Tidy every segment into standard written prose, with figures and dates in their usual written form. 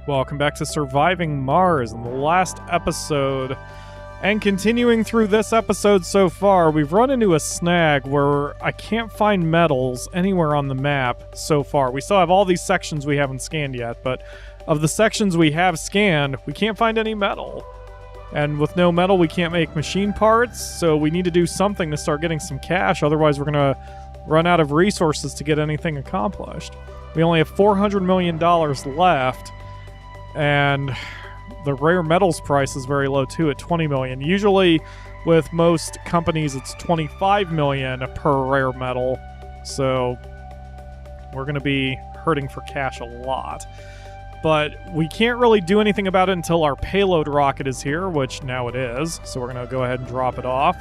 Welcome back to Surviving Mars. In the last episode, and continuing through this episode so far, we've run into a snag where I can't find metals anywhere on the map so far. We still have all these sections we haven't scanned yet, but of the sections we have scanned, we can't find any metal. And with no metal, we can't make machine parts, so we need to do something to start getting some cash, otherwise we're going to run out of resources to get anything accomplished. We only have $400 million left, and the rare metals price is very low too at 20 million. Usually with most companies it's 25 million per rare metal, so we're going to be hurting for cash a lot. But we can't really do anything about it until our payload rocket is here, which now it is, so we're going to go ahead and drop it off.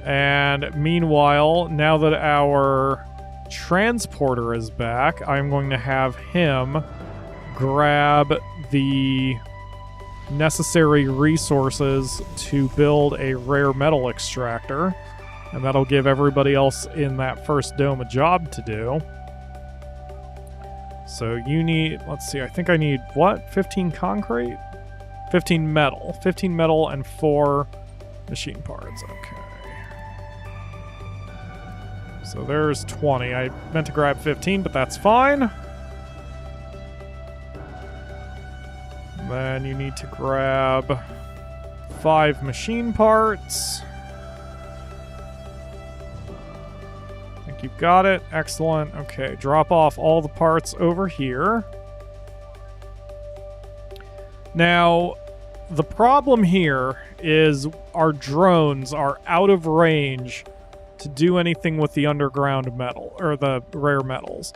And meanwhile, now that our transporter is back, I'm going to have him grab the necessary resources to build a rare metal extractor, and that'll give everybody else in that first dome a job to do. So you need, let's see, I think I need, what, 15 concrete? 15 metal. 15 metal and 4 machine parts, okay. So there's 20. I meant to grab 15, but that's fine. Then you need to grab 5 machine parts. I think you've got it. Excellent. Okay, drop off all the parts over here. Now, the problem here is our drones are out of range to do anything with the underground metal, or the rare metals.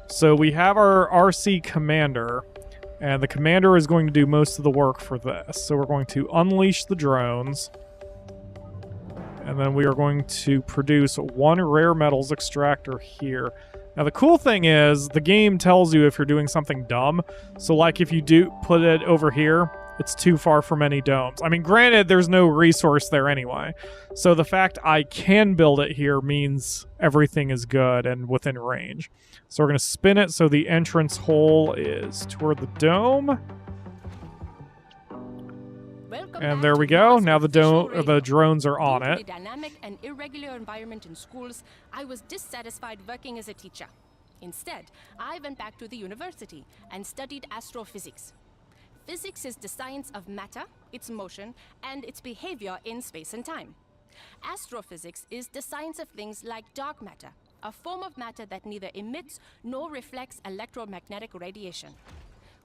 So we have our RC commander, and the commander is going to do most of the work for this. So we're going to unleash the drones, and then we are going to produce 1 rare metals extractor here. Now the cool thing is, the game tells you if you're doing something dumb. So like if you do put it over here, it's too far from any domes. I mean, granted, there's no resource there anyway. So the fact I can build it here means everything is good and within range. So we're going to spin it so the entrance hole is toward the dome. And there we go. Now the drones are on it. The dynamic and irregular environment in schools, I was dissatisfied working as a teacher. Instead, I went back to the university and studied astrophysics. Physics is the science of matter, its motion, and its behavior in space and time. Astrophysics is the science of things like dark matter, a form of matter that neither emits nor reflects electromagnetic radiation.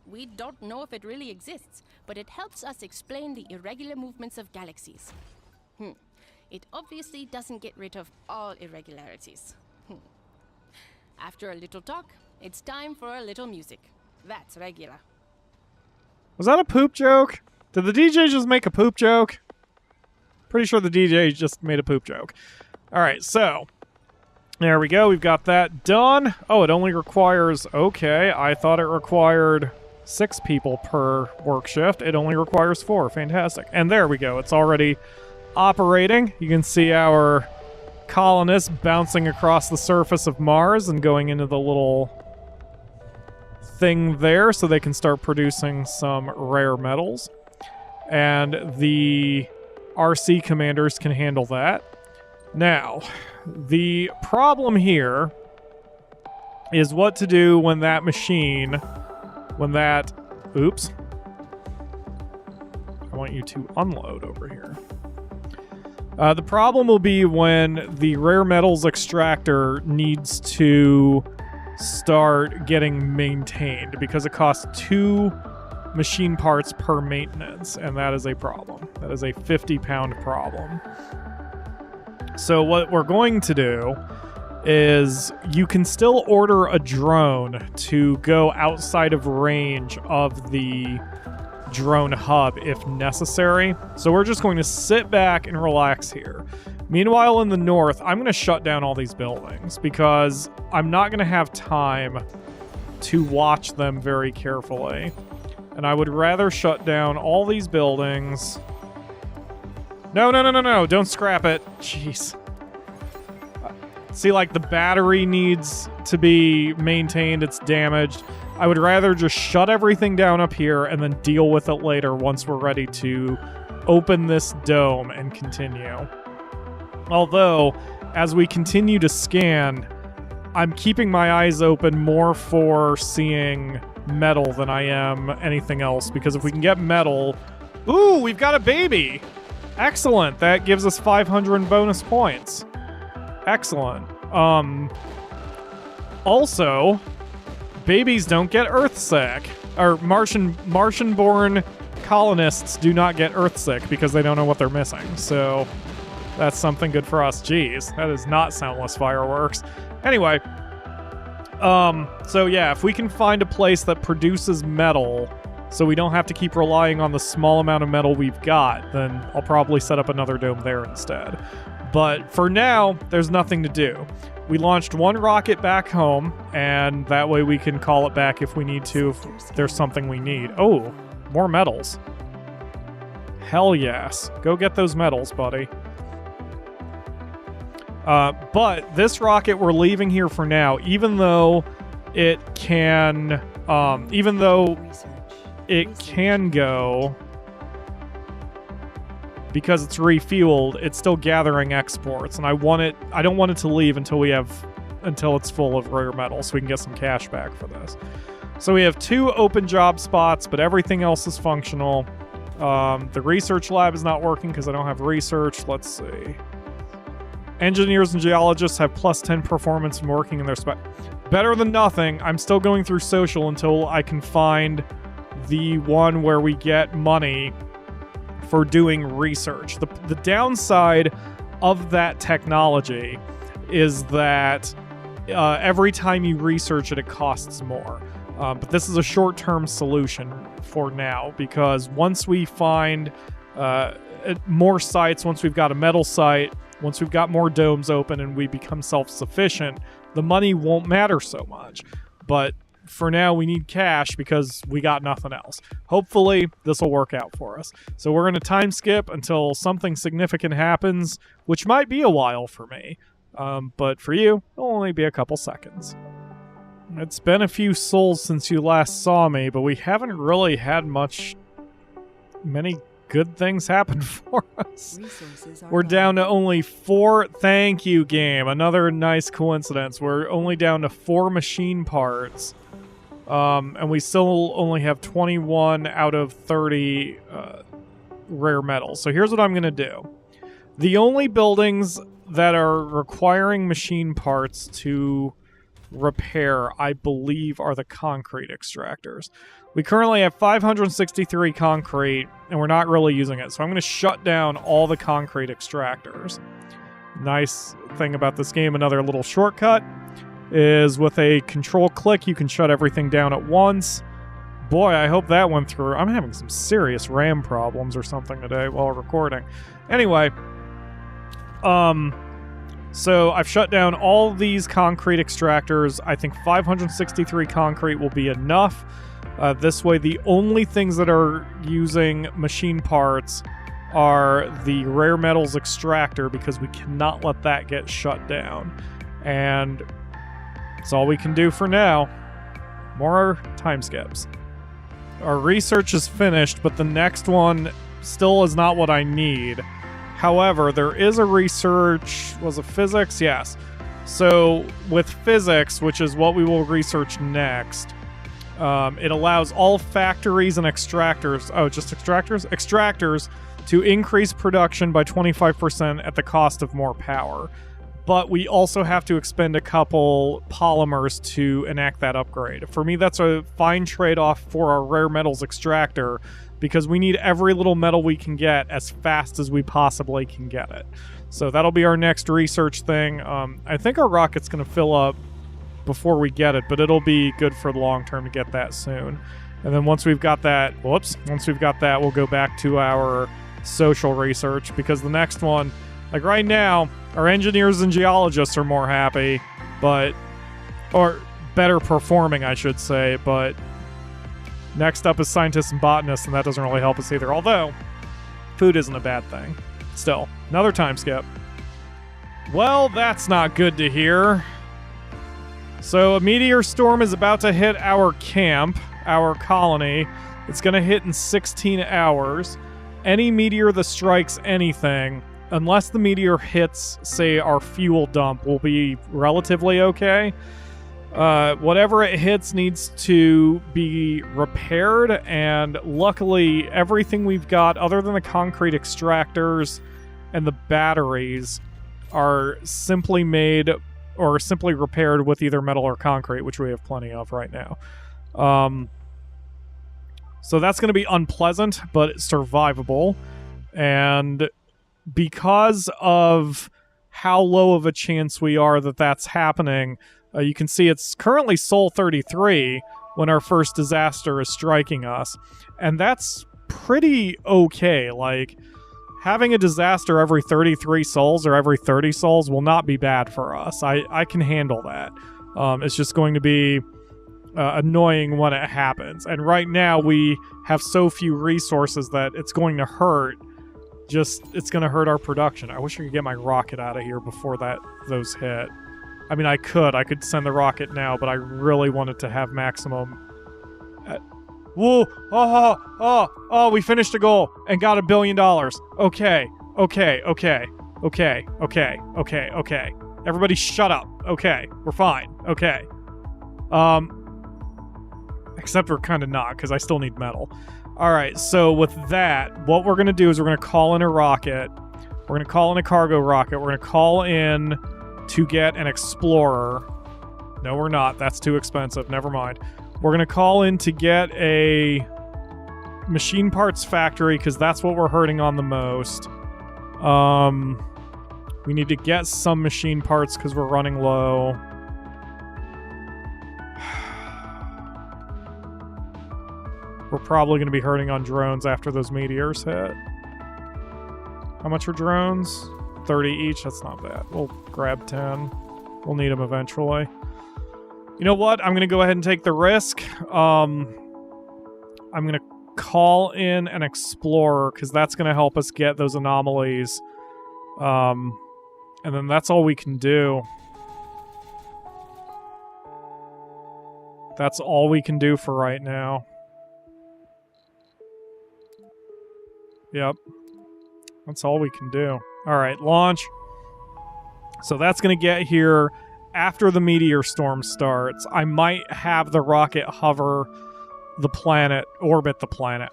We don't know if it really exists, but it helps us explain the irregular movements of galaxies. It obviously doesn't get rid of all irregularities. After a little talk, it's time for a little music. That's regular. Was that a poop joke? Did the DJ just make a poop joke? Pretty sure the DJ just made a poop joke. Alright, so there we go. We've got that done. Oh, it only requires... Okay, I thought it required 6 people per work shift. It only requires 4. Fantastic. And there we go. It's already operating. You can see our colonists bouncing across the surface of Mars and going into the little thing there so they can start producing some rare metals. And the RC commanders can handle that. Now, the problem here is what to do when that machine, oops. I want you to unload over here. The problem will be when the rare metals extractor needs to start getting maintained, because it costs 2 machine parts per maintenance, and that is a problem. That is a 50-pound problem. So what we're going to do is you can still order a drone to go outside of range of the drone hub if necessary. So we're just going to sit back and relax here. Meanwhile, in the north, I'm going to shut down all these buildings because I'm not going to have time to watch them very carefully. And I would rather shut down all these buildings. No, don't scrap it. Jeez. See, like, the battery needs to be maintained. It's damaged. I would rather just shut everything down up here and then deal with it later once we're ready to open this dome and continue. Although, as we continue to scan, I'm keeping my eyes open more for seeing metal than I am anything else, because if we can get metal... Ooh, we've got a baby! Excellent! That gives us 500 bonus points. Excellent. Also, babies don't get Earthsick. Or Martian-born colonists do not get Earthsick because they don't know what they're missing. So that's something good for us. Jeez, that is not soundless fireworks. Anyway, so yeah, if we can find a place that produces metal so we don't have to keep relying on the small amount of metal we've got, then I'll probably set up another dome there instead. But for now, there's nothing to do. We launched one rocket back home, and that way we can call it back if we need to, if there's something we need. Oh, more metals. Hell yes. Go get those metals, buddy. But this rocket we're leaving here for now, even though it can, go, because it's refueled, it's still gathering exports, and I don't want it to leave until it's full of rare metal, so we can get some cash back for this. So we have 2 open job spots, but everything else is functional. The research lab is not working because I don't have research. Let's see. Engineers and geologists have +10 performance and working in their spot. Better than nothing. I'm still going through social until I can find the one where we get money for doing research. The downside of that technology is that every time you research it, it costs more. But this is a short-term solution for now, because once we find more sites, once we've got a metal site, once we've got more domes open and we become self-sufficient, the money won't matter so much. But for now, we need cash because we got nothing else. Hopefully, this will work out for us. So we're going to time skip until something significant happens, which might be a while for me. But for you, it'll only be a couple seconds. It's been a few souls since you last saw me, but we haven't really had many good things happen for us. We're down to only 4. Thank you, game. Another nice coincidence. We're only down to 4 machine parts. And we still only have 21 out of 30 rare metals. So here's what I'm going to do. The only buildings that are requiring machine parts to repair, I believe, are the concrete extractors. We currently have 563 concrete, and we're not really using it. So I'm going to shut down all the concrete extractors. Nice thing about this game, another little shortcut, is with a control click, you can shut everything down at once. Boy, I hope that went through. I'm having some serious RAM problems or something today while recording. Anyway, so I've shut down all these concrete extractors. I think 563 concrete will be enough. This way, the only things that are using machine parts are the rare metals extractor, because we cannot let that get shut down. And that's all we can do for now. More time skips. Our research is finished, but the next one still is not what I need. However, there is a research... Was it physics? Yes. So, with physics, which is what we will research next, it allows all factories and extractors... Oh, just extractors? Extractors to increase production by 25% at the cost of more power. But we also have to expend a couple polymers to enact that upgrade. For me, that's a fine trade-off for our rare metals extractor, because we need every little metal we can get as fast as we possibly can get it. So that'll be our next research thing. I think our rocket's going to fill up before we get it, but it'll be good for the long term to get that soon. And then once we've got that, once we've got that, we'll go back to our social research, because the next one, like right now, our engineers and geologists are more happy, or better performing, I should say, but next up is scientists and botanists, and that doesn't really help us either. Although, food isn't a bad thing. Still, another time skip. Well, that's not good to hear. So a meteor storm is about to hit our camp, our colony. It's going to hit in 16 hours. Any meteor that strikes anything, unless the meteor hits, say, our fuel dump, will be relatively okay. Whatever it hits needs to be repaired, and luckily everything we've got, other than the concrete extractors and the batteries, are simply made or simply repaired with either metal or concrete, which we have plenty of right now. So that's going to be unpleasant, but survivable. And because of how low of a chance we are that that's happening, you can see it's currently Sol 33 when our first disaster is striking us. And that's pretty okay. Like, having a disaster every 33 sols or every 30 sols will not be bad for us. I can handle that. It's just going to be annoying when it happens. And right now we have so few resources that it's going to hurt. It's going to hurt our production. I wish I could get my rocket out of here before those hit. I mean, I could send the rocket now, but I really wanted to have maximum. Whoa! Oh! We finished a goal and got $1 billion. Okay. Everybody, shut up. Okay, we're fine. Okay. Except we're kind of not, because I still need metal. All right. So with that, what we're gonna do is we're gonna call in a rocket. We're gonna call in a cargo rocket. We're gonna call in to get an explorer. No, we're not. That's too expensive. Never mind. We're going to call in to get a machine parts factory, because that's what we're hurting on the most. We need to get some machine parts because we're running low. We're probably going to be hurting on drones after those meteors hit. How much are drones? 30 each. That's not bad. We'll grab 10. We'll need them eventually. You know what? I'm going to go ahead and take the risk. I'm going to call in an explorer, because that's going to help us get those anomalies. And then that's all we can do. That's all we can do for right now. Yep. That's all we can do. All right, launch. So that's going to get here after the meteor storm starts. I might have the rocket hover the planet, orbit the planet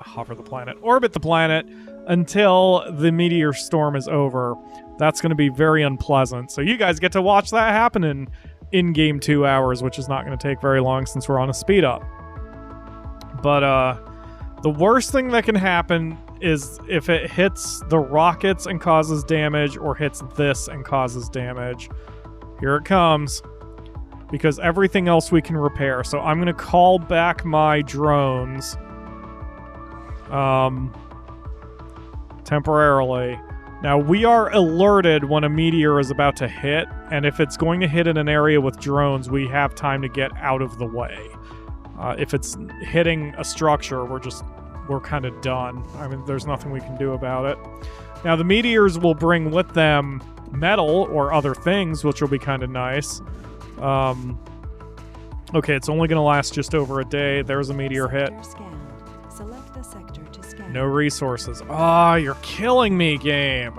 until the meteor storm is over. That's going to be very unpleasant. So you guys get to watch that happen in game 2 hours, which is not going to take very long since we're on a speed up. But the worst thing that can happen is if it hits the rockets and causes damage, or hits this and causes damage. Here it comes. Because everything else we can repair. So I'm going to call back my drones. Temporarily. Now, we are alerted when a meteor is about to hit. And if it's going to hit in an area with drones, we have time to get out of the way. If it's hitting a structure, we're kind of done. I mean, there's nothing we can do about it. Now, the meteors will bring with them metal or other things, which will be kind of nice. Okay, it's only going to last just over a day. There's a meteor hit. Select a sector to scan. No resources. Ah, you're killing me, game.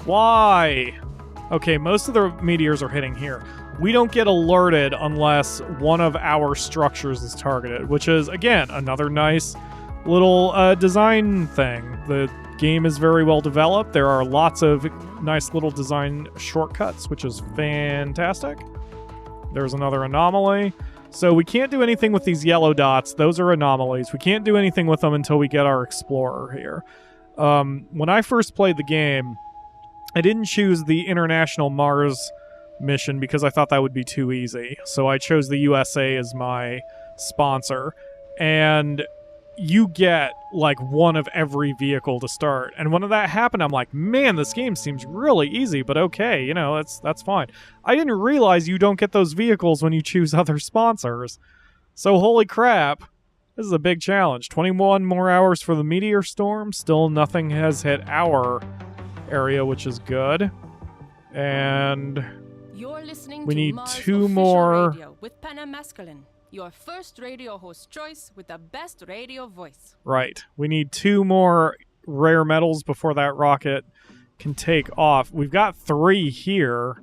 Why? Okay, most of the meteors are hitting here. We don't get alerted unless one of our structures is targeted, which is, again, another nice little design thing. The game is very well developed. There are lots of nice little design shortcuts, which is fantastic. There's another anomaly. So we can't do anything with these yellow dots. Those are anomalies. We can't do anything with them until we get our explorer here. When I first played the game, I didn't choose the International Mars mission because I thought that would be too easy. So I chose the USA as my sponsor. And you get like one of every vehicle to start. And when that happened, I'm like, man, this game seems really easy, but okay, you know, that's fine. I didn't realize you don't get those vehicles when you choose other sponsors. So holy crap, this is a big challenge. 21 more hours for the meteor storm. Still nothing has hit our area, which is good. And You're listening We to need Mars 2 official more. Radio with Penna Masculine, your first radio host choice with the best radio voice. Right. We need 2 more rare metals before that rocket can take off. We've got 3 here.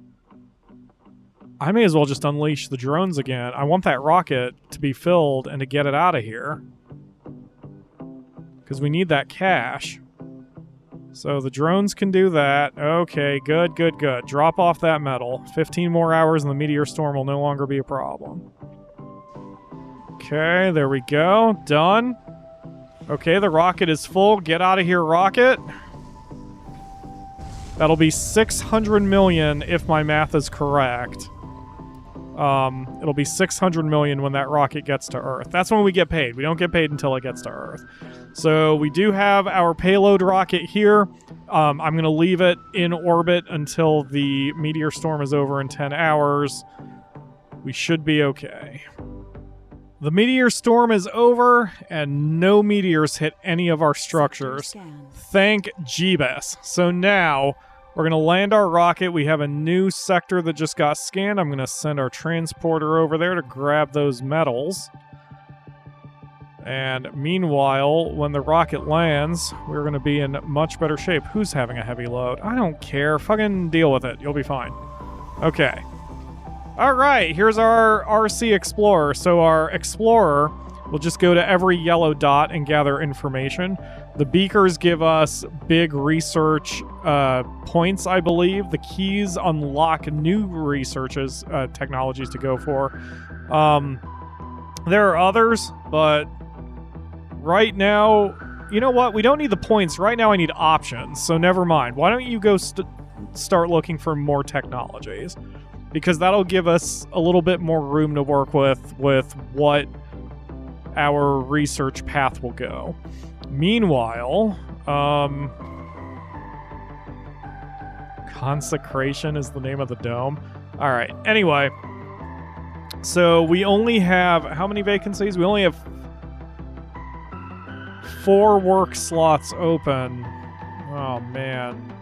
I may as well just unleash the drones again. I want that rocket to be filled and to get it out of here. Because we need that cash. So the drones can do that. Okay, good, good, good. Drop off that metal. 15 more hours and the meteor storm will no longer be a problem. Okay, there we go. Done. Okay, the rocket is full. Get out of here, rocket. That'll be 600 million if my math is correct. It'll be 600 million when that rocket gets to Earth. That's when we get paid. We don't get paid until it gets to Earth. So we do have our payload rocket here. I'm going to leave it in orbit until the meteor storm is over in 10 hours. We should be okay. The meteor storm is over, and no meteors hit any of our structures. Thank Jeebus. So now, we're going to land our rocket. We have a new sector that just got scanned. I'm going to send our transporter over there to grab those metals. And meanwhile, when the rocket lands, we're going to be in much better shape. Who's having a heavy load? I don't care. Fucking deal with it. You'll be fine. Okay. All right, here's our RC Explorer. So our Explorer will just go to every yellow dot and gather information. The beakers give us big research points, I believe. The keys unlock new researches, technologies to go for. There are others, but right now, you know what? We don't need the points. Right now I need options, so never mind. Why don't you go start looking for more technologies? Because that'll give us a little bit more room to work with what our research path will go. Meanwhile, Consecration is the name of the dome. All right. Anyway, so we only have how many vacancies? We only have 4 work slots open. Oh man.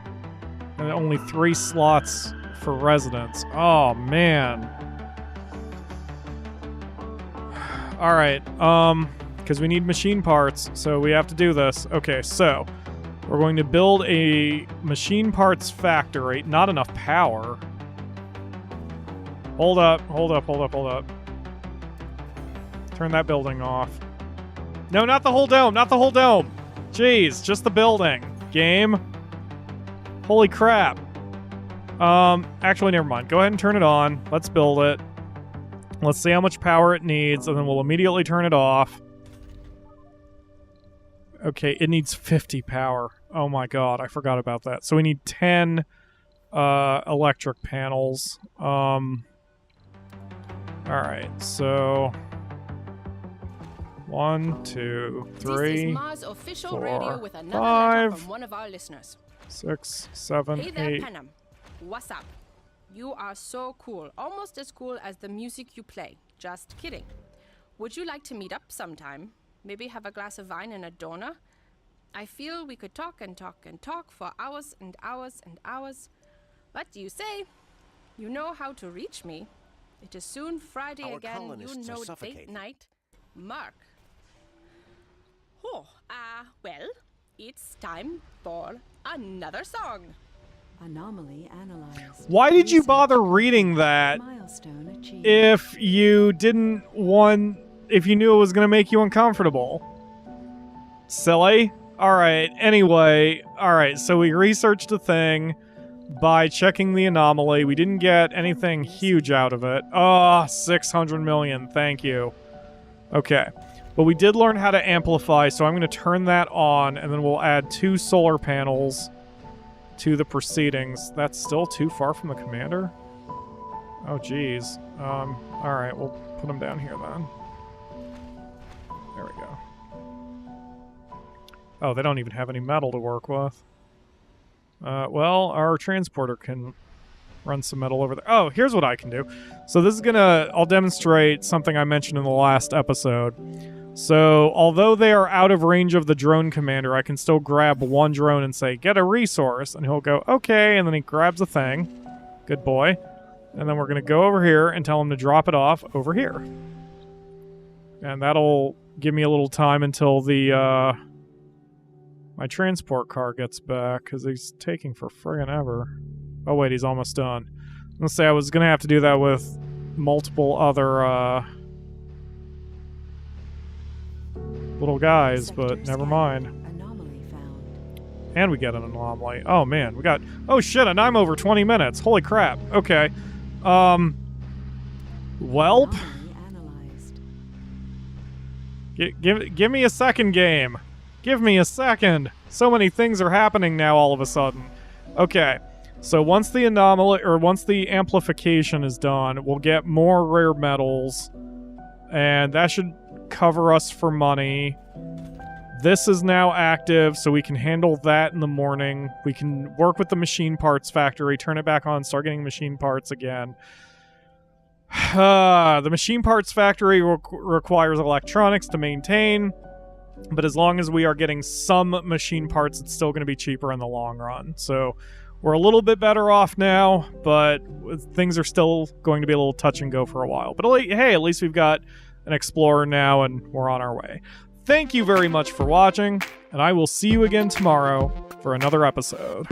And only 3 slots for residents. Oh man. All right. Because we need machine parts, so we have to do this. Okay, so we're going to build a machine parts factory. Not enough power. Hold up. Turn that building off. No, not the whole dome. Jeez, just the building. Game. Holy crap. Actually, never mind. Go ahead and turn it on. Let's build it. Let's see how much power it needs, and then we'll immediately turn it off. Okay, it needs 50 power. Oh my god, I forgot about that. So we need 10 electric panels. Alright, so 1, 2, 3, This is Mars official 4, radio with another 5, letter from one of our listeners. 6, 7, Hey there, 8. Panam. What's up? You are so cool, almost as cool as the music you play. Just kidding. Would you like to meet up sometime? Maybe have a glass of wine and a donut? I feel we could talk and talk and talk for hours and hours and hours. What do you say? You know how to reach me. It is soon Friday Our again. colonists You are know suffocating. date night. Mark. Oh, well, it's time for another song. Anomaly analyzed. Why did you Research. bother reading that Milestone achieved. if you if you knew it was going to make you uncomfortable? Silly. Alright, anyway. Alright, so we researched a thing by checking the anomaly. We didn't get anything huge out of it. Oh, 600 million. Thank you. Okay. But we did learn how to amplify, so I'm going to turn that on, and then we'll add 2 solar panels to the proceedings. That's still too far from the commander? Oh, geez. Alright, we'll put them down here then. There we go. Oh, they don't even have any metal to work with. Well, our transporter can run some metal over there. Oh, here's what I can do. So this is I'll demonstrate something I mentioned in the last episode. So, although they are out of range of the drone commander, I can still grab one drone and say, get a resource, and he'll go, okay, and then he grabs a thing. Good boy. And then we're going to go over here and tell him to drop it off over here. And that'll give me a little time until the my transport car gets back, because he's taking for friggin' ever. Oh wait, he's almost done. Let's say I was going to have to do that with multiple other little guys, but never mind. Anomaly found. And we get an anomaly. Oh man, we got... Oh shit, and I'm over 20 minutes. Holy crap. Okay. Welp. Anomaly analyzed. Give me a second game. Give me a second. So many things are happening now all of a sudden. Okay. So once the anomaly, or once the amplification is done, we'll get more rare metals. And that should cover us for money. This is now active, so we can handle that in the morning. We can work with the machine parts factory, turn it back on, start getting machine parts again. The machine parts factory requires electronics to maintain, but as long as we are getting some machine parts, it's still going to be cheaper in the long run. So we're a little bit better off now, but things are still going to be a little touch and go for a while. But hey, at least we've got an explorer now, and we're on our way. Thank you very much for watching, and I will see you again tomorrow for another episode.